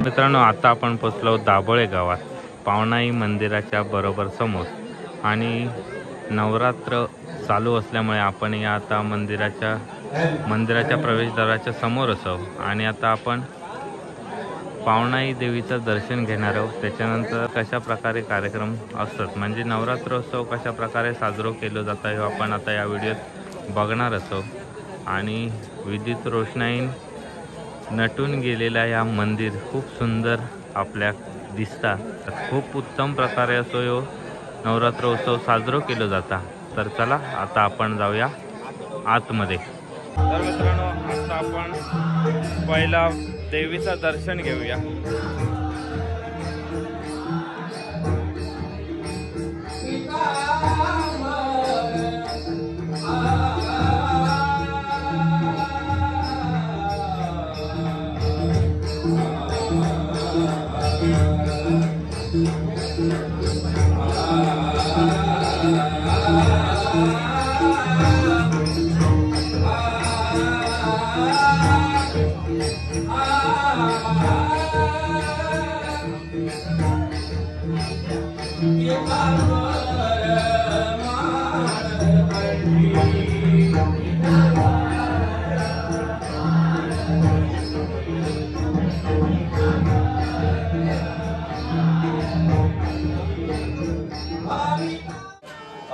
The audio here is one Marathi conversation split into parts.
मित्रांनो, आता आपण पोचलो दाभोळे गावात पावनाई मंदिराच्या बरोबर समोर आणि नवरात्र चालू असल्यामुळे आपण या आता मंदिराच्या प्रवेशद्वाराच्या समोर असो आणि आता आपण पावनाई देवीचं दर्शन घेणार आहोत। त्याच्यानंतर कशा प्रकारे कार्यक्रम असतात म्हणजे नवरात्रोत्सव कशा प्रकारे साजरा केला जातो हे आपण आता या व्हिडिओत बघणार असो। आणि विद्युत रोषणाई नटून गेलेला या मंदिर खूप सुंदर आपल्या दिसता। खूप उत्तम प्रकारे असो यो नवरात्र उत्सव साजरा केला जाता। तर चला आता आपण जाऊया आतमध्ये। तर मित्रांनो, आता आपण पहिला देवीचं दर्शन घेऊया।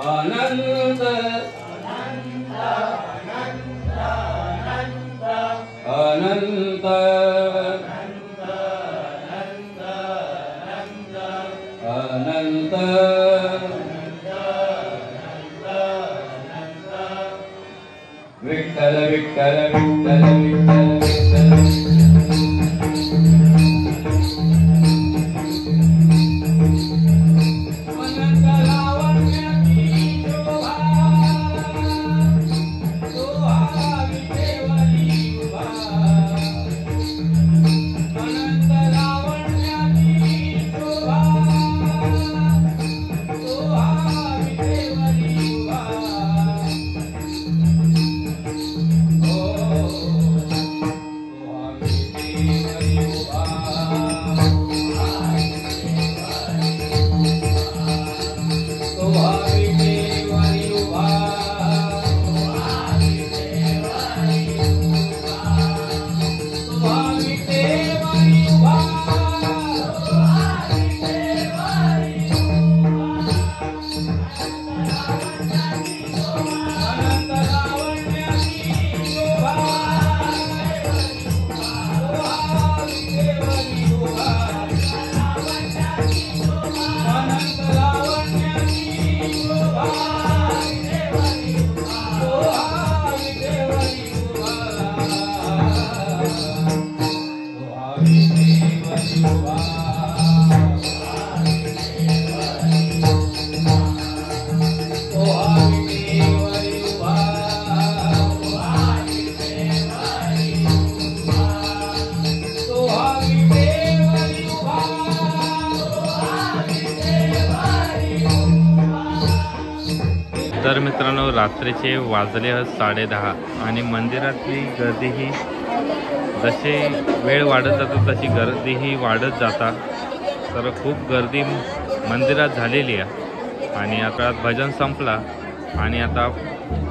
अनंत अनंत अनंत विठ्ठल विठ्ठल विठ्ठल विठ्ठल तर मित्रांनो, रात्रीचे वाजले 10:30 आणि मंदिरातली गर्दीही जसे वेळ वाढत जातो तशी गर्दीही वाढत जाता। तर खूप गर्दी मंदिरात झालेली आहे आणि आता भजन संपला आणि आता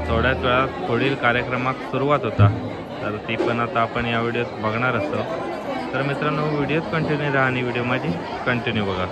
थोड्याच वेळात पुढील कार्यक्रमात सुरुवात होता। तर ती पण आता आपण या व्हिडिओत बघणार असतो। तर मित्रांनो, व्हिडिओत कंटिन्यू राहा आणि व्हिडिओ माझी कंटिन्यू बघा।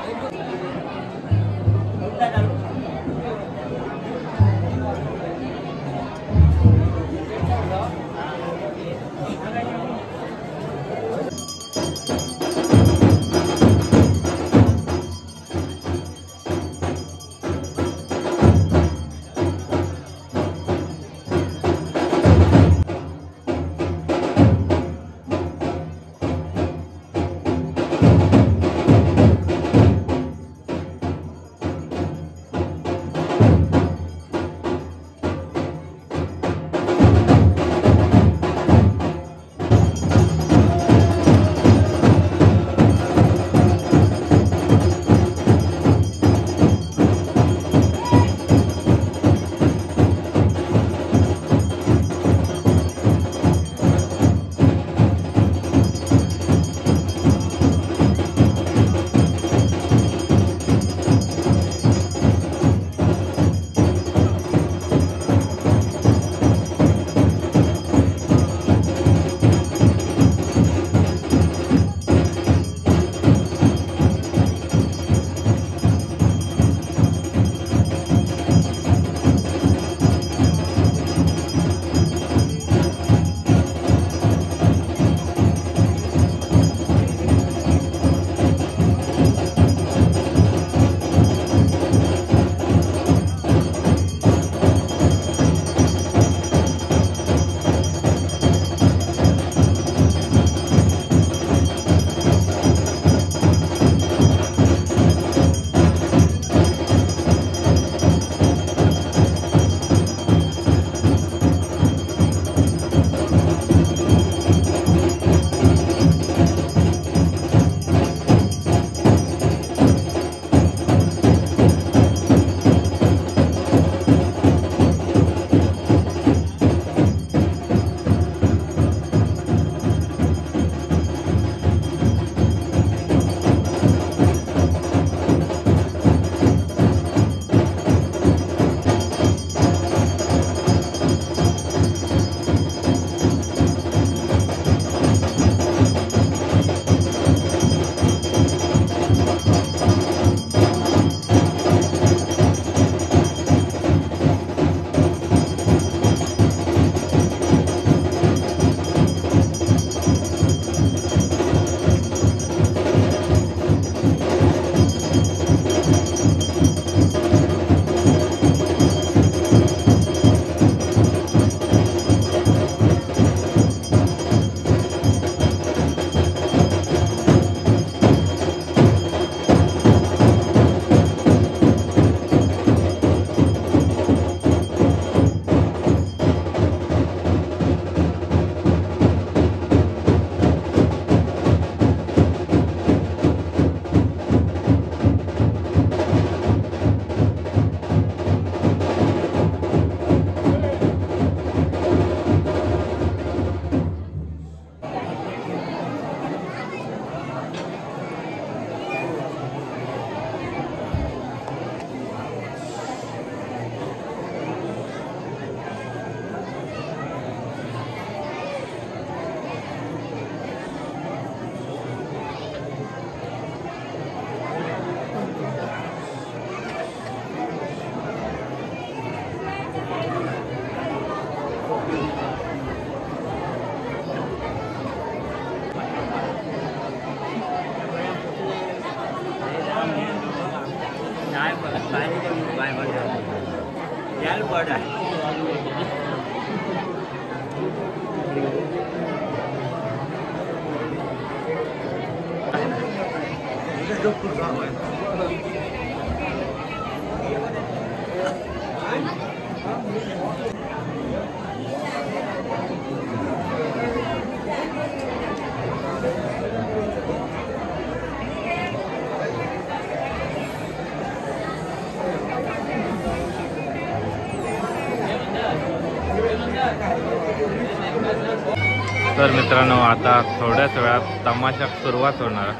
तर मित्रांनो, आता थोड्याच वेळात तमाशा सुरुवात होणार.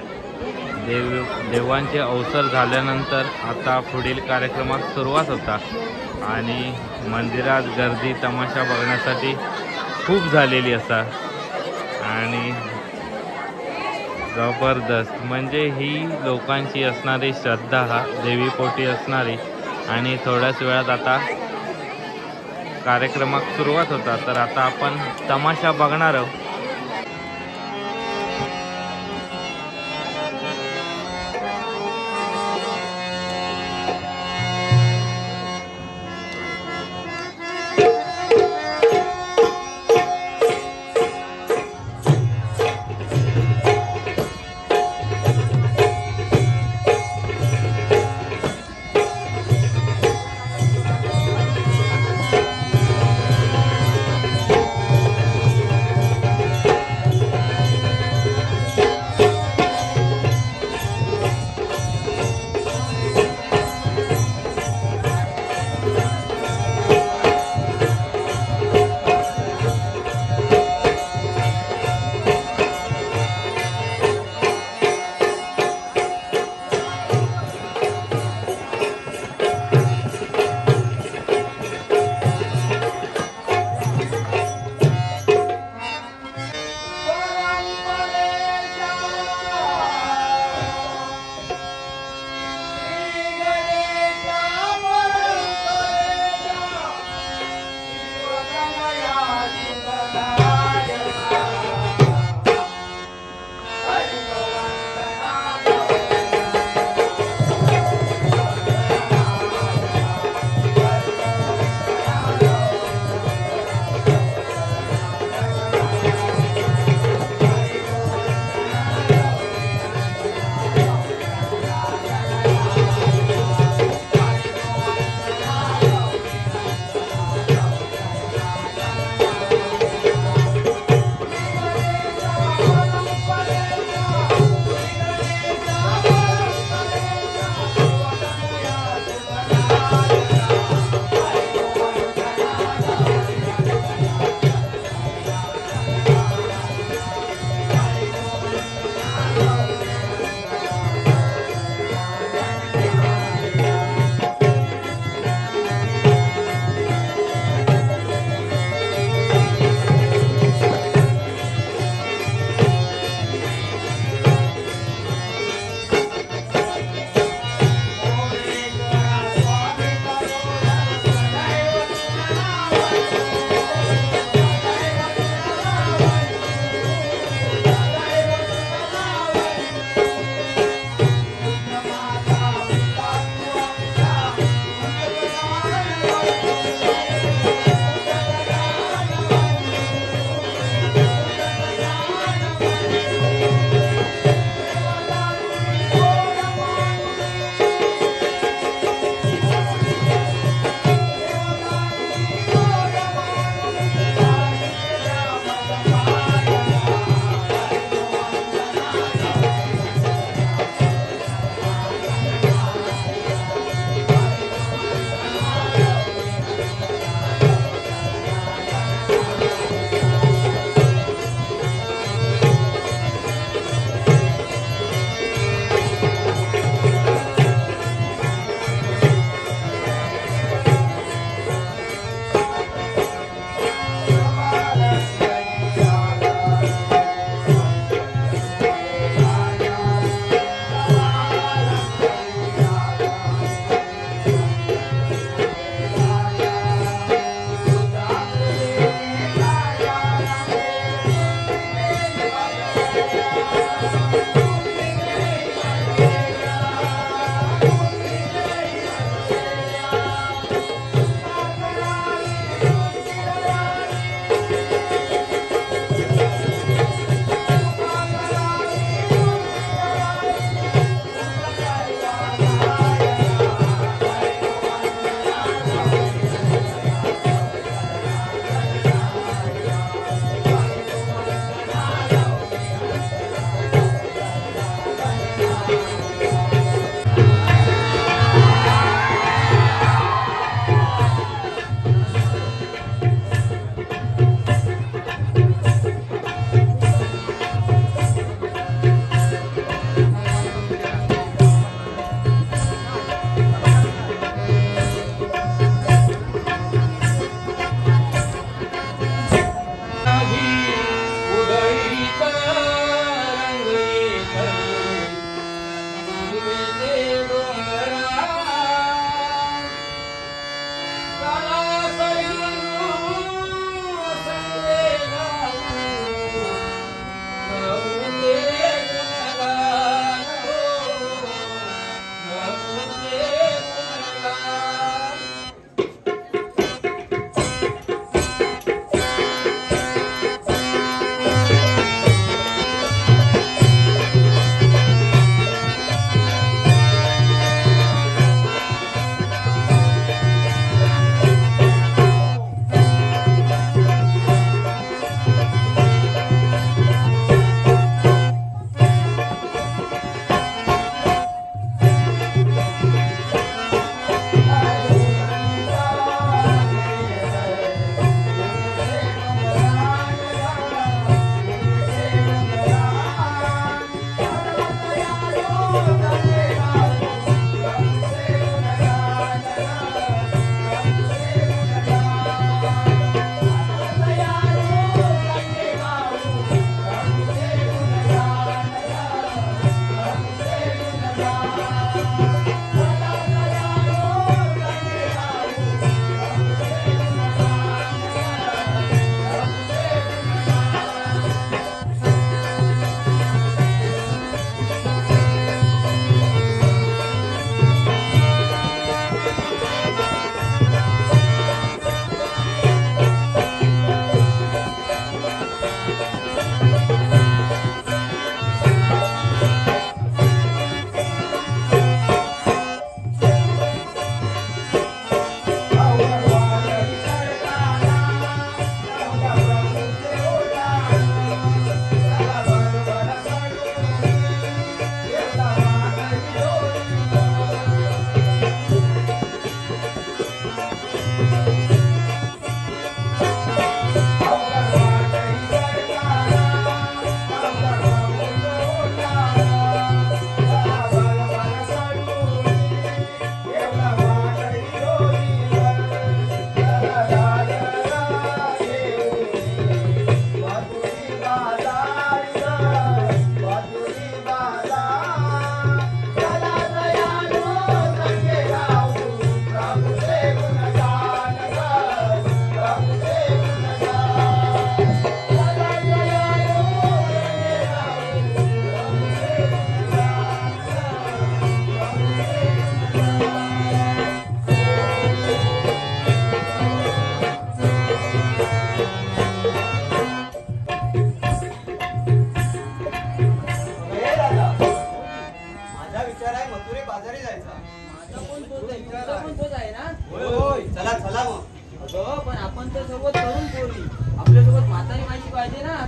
देवांचे अवसर झाल्यानंतर आता पुढील कार्यक्रमात सुरुवात होता आणि मंदिरात गर्दी तमाशा बघण्यासाठी खूप झालेली असा आणि जबरदस्त म्हणजे ही लोकांची असणारी श्रद्धा, हा देवीपोटी असणारी. आणि थोड्याच वेळात आता कार्यक्रमात सुरुवात होता. तर आता आपण तमाशा बघणार आहोत.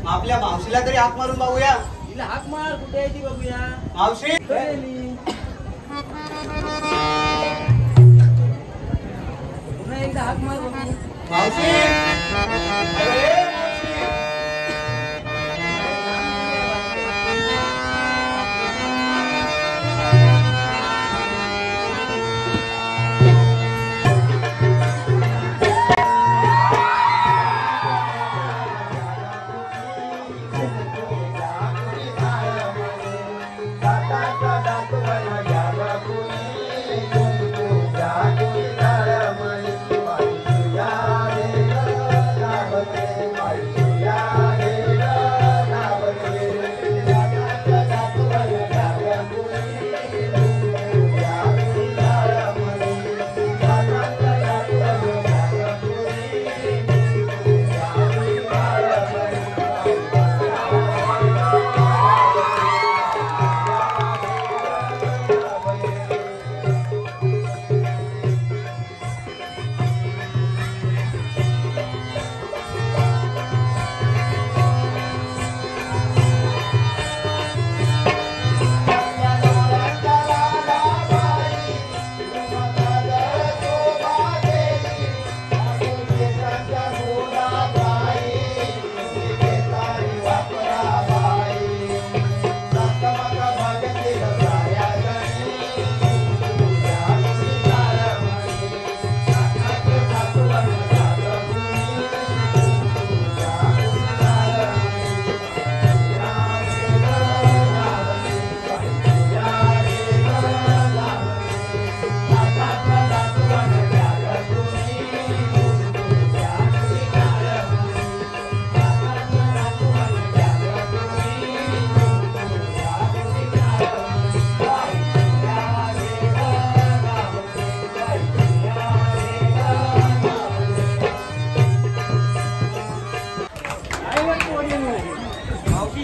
आपल्या मावशीला तरी हाक मारून बघूया. तिला हाक मार, कुठे आहे ती बघूया. मावशी पुन्हा एकदा हाक मार बघू. मावशी अरे मावशी.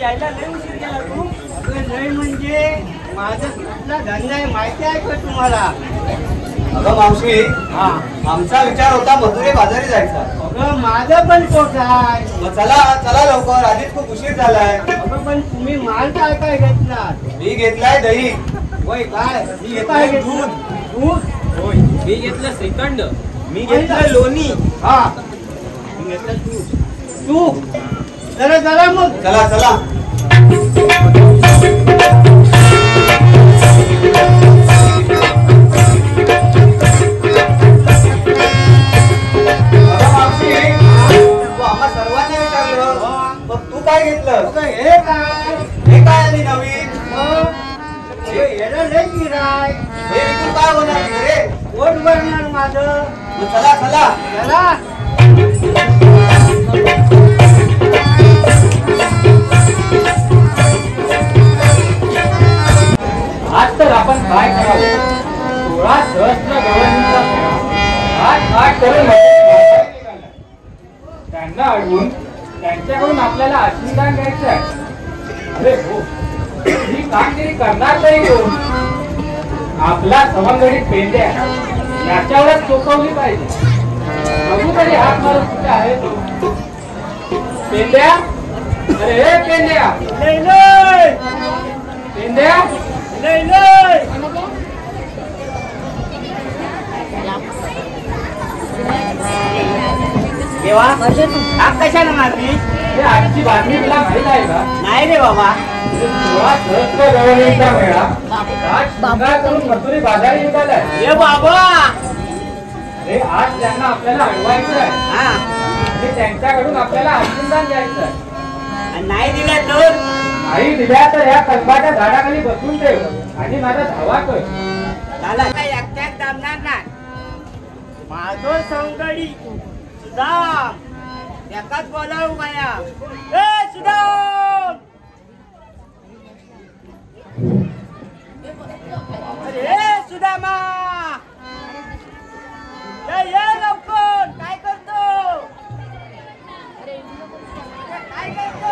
यायला लय उशीर केला तू. अगं लय म्हणजे माझा कुठला धंदा आहे माहिती आहे का तुम्हाला? अगं मावशी हा, आमचा विचार होता मथुरे बाजारी जायचा. अगं माझा पण तोच आहे. मग चला चला लवकर, आधीच खूप उशीर झालाय. अगं पण तुम्ही माल काय काय घेतला? मी घेतलाय दही. होय काय? मी घेतलाय दूध. दूध होय, मी घेतलं श्रीखंड. मी घेतलाय लोणी. हा, मी घेतला दूध. तू जरा जरा मग चला चला. आम्हा सर्वांना विचारलं, मग तू काय घेतलं? अगं हे काय? हे काय आली नवीन? हे येणं लय गिराय. हे विकून काय होणार रे? पोट भरणार माझं. मग चला चला. चला. आज तर आपण काय करावं? 16 सहस्त्र गवळणींचा आठ करून त्यांना अडवून त्यांच्याकडून आपल्याला आशीर्वाद घ्यायचा आहे. अरे हो, ही कामगिरी करणार तरी कोण? आपला सवंगडीत पेंड्या याच्यावरच चोकवली पाहिजे. बघू तरी हात मारून कुठे आहे तो. पेंड्या, अरे हे पेंड्या, लय लय पेंड्या, लय लय. देवा आग कशाला मारली? हे आजची बातमी तुला माहित आहे का? नाही रे बाबा. 16 सहस्त्र गवळणींचा मेळा आज शृंगार करून मथुरी बाजारी निघालाय. ए बाबा, अरे आज त्यांना आपल्याला अडवायचं आहे हा आणि त्यांच्याकडून आपल्याला आशीर्वाद घ्यायचं आहे. आणि नाही दिला तर आई दिल्या तर या कलबाच्या झाडाखाली बसून ठेव आणि माझा धावा कर. त्याला काही एकट्यात जमणार नाही. माझो संगडी सुदाम एकाच बोलावू माया. ए सुदाम, अरे सुदामा, ये लवकर. काय करतो, काय करतो?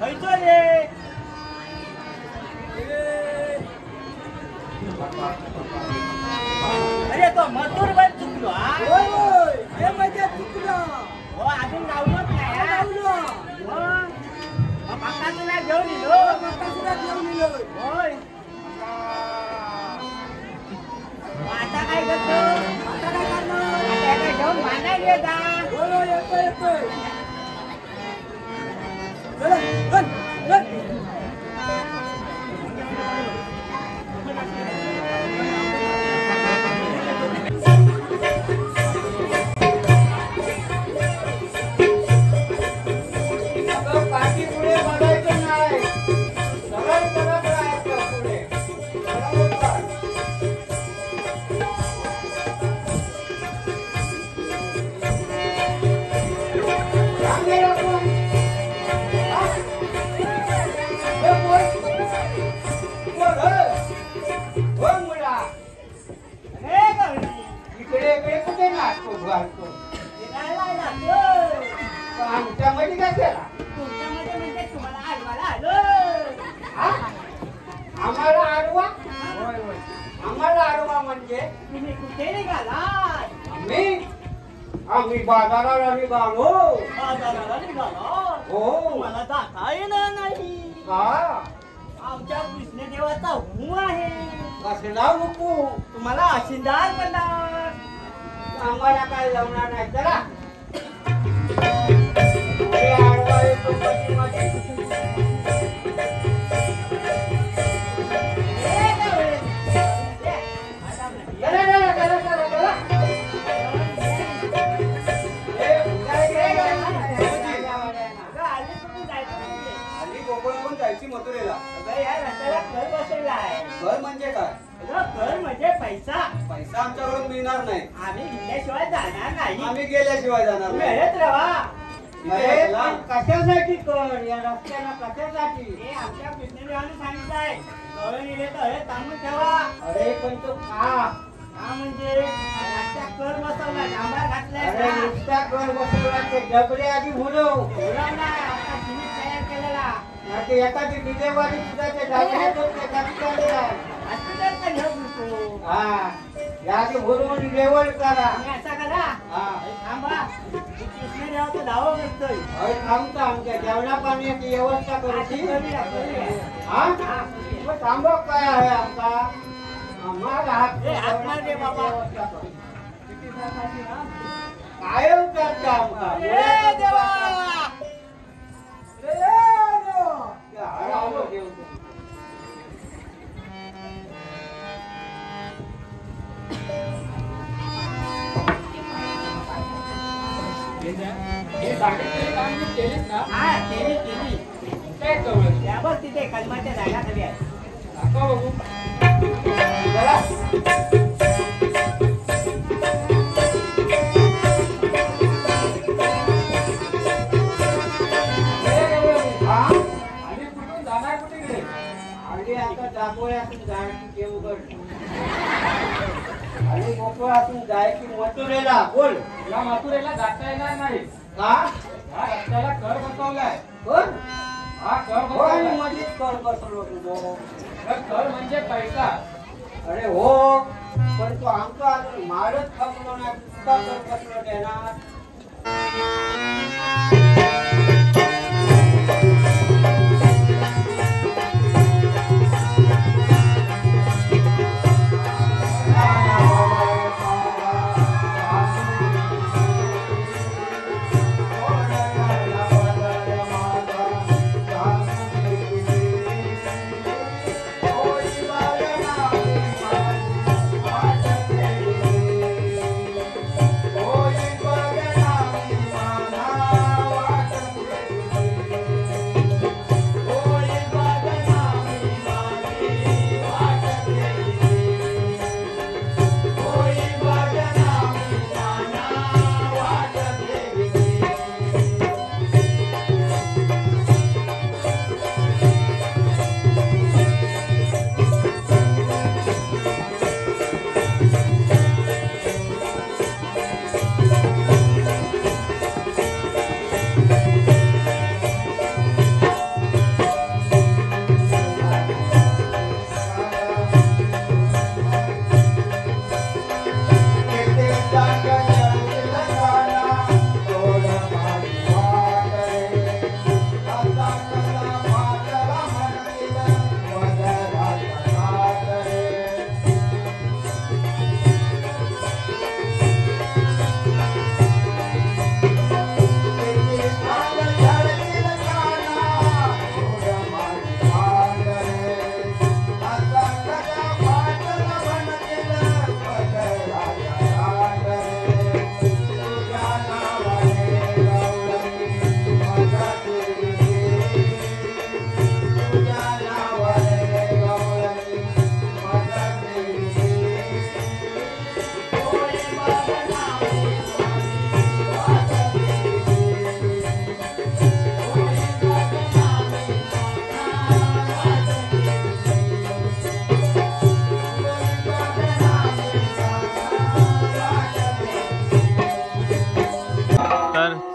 खायचो रे. अरे तो मजूर बर चुकलो. हे म्हणजे चुकलो. हो अजून लावलोच नाही. काका तुला घेऊन येलो. होय आता काय करतो. आता काय करणार. आता घेऊन मानायला येता. येतोय. आमच्यामध्ये काय केला. तुमच्यामध्ये म्हणजे तुम्हाला आडवाला आलो. आम्हाला आडवा. आम्हाला आडवा म्हणजे तुम्ही कुठे निघालात. आम्ही बाजाराला निघालो. बाजाराला निघालो. हो मला जाता येणार नाही. आमच्या कृष्ण देवाचा हुकू आहे. कसला हुकू. तुम्हाला आशीर्वाद करणार. आम्हाला काय लावणार नाही. चला जायची मथुरेला. घर म्हणजे काय. घर म्हणजे पैसा. पैसा आमच्याकडून मिळणार नाही. आम्ही गेल्याशिवाय जाणार नाही. आम्ही गेल्याशिवाय जाणार नाही. कशासाठी कर या रस्त्याला कशासाठी. हे आमच्या कृष्णदेवाने सांगितलंय. तळ नेले तर थांबून ठेवा. अरे पण तो का म्हणजे रस्त्या कर बसवला. डांबर घातलाय. नुसता कर बसवला. ते डबडे आधी भुलव नाही. आता सिमेंट तयार केलेला. एखादी डिजेवाली सुद्धा ते यादी भरून लेवल करा. असा करा. थांबा कृष्णदेवाचं धाव नसतोय. थांबतो आमच्या जेवणा पाण्याची व्यवस्था करू. थांबव काय आहे आमचा. काय करता आमचा. आलो घेऊन. हे सांगितलेलं काम मी केलीच ना. हा केली केली. काय कळलं? त्या बघ तिथे कलमाच्या झाडाखाली आहे. दाखव बघू. चला. हा आणि कुठून जाणार कुठे गेले? आणि आता जागोळ्यातून जायची देवगड आणि मोकळातून जायची मथुरेला. बोल या मथुरेला जाता येणार नाही. का या रस्त्याला कर बसवलाय. कोण हा कर कोण बसवलाय. मध्येच कर बसलो तुझं. तर कर म्हणजे पैसा. अरे हो पण तू आमचा मारच खापलो ना तुका कर बसलो देणार.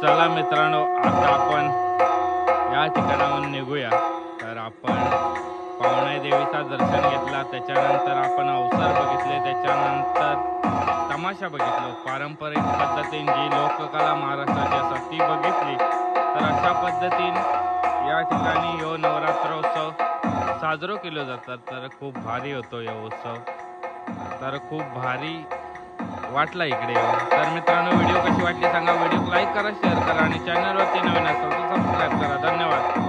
चला मित्रांनो, आता आपण या ठिकाणाहून निघूया. तर आपण पावणाई देवीचा दर्शन घेतला, त्याच्यानंतर आपण अवसर बघितले, त्याच्यानंतर तमाशा बघितलो. पारंपरिक पद्धतीने जी लोककला महाराष्ट्राची असतात ती बघितली. तर अशा पद्धतीने या ठिकाणी ह्यो नवरात्रोत्सव साजरा केला जातात. तर खूप भारी होतो हा उत्सव. तर खूप भारी वाटला इकडे येऊन. तर मित्रांनो, व्हिडिओ कशी वाटली सांगा. व्हिडिओ लाईक करा, शेअर करा आणि चॅनलवरती नवीन असाल तर सबस्क्राईब करा. धन्यवाद.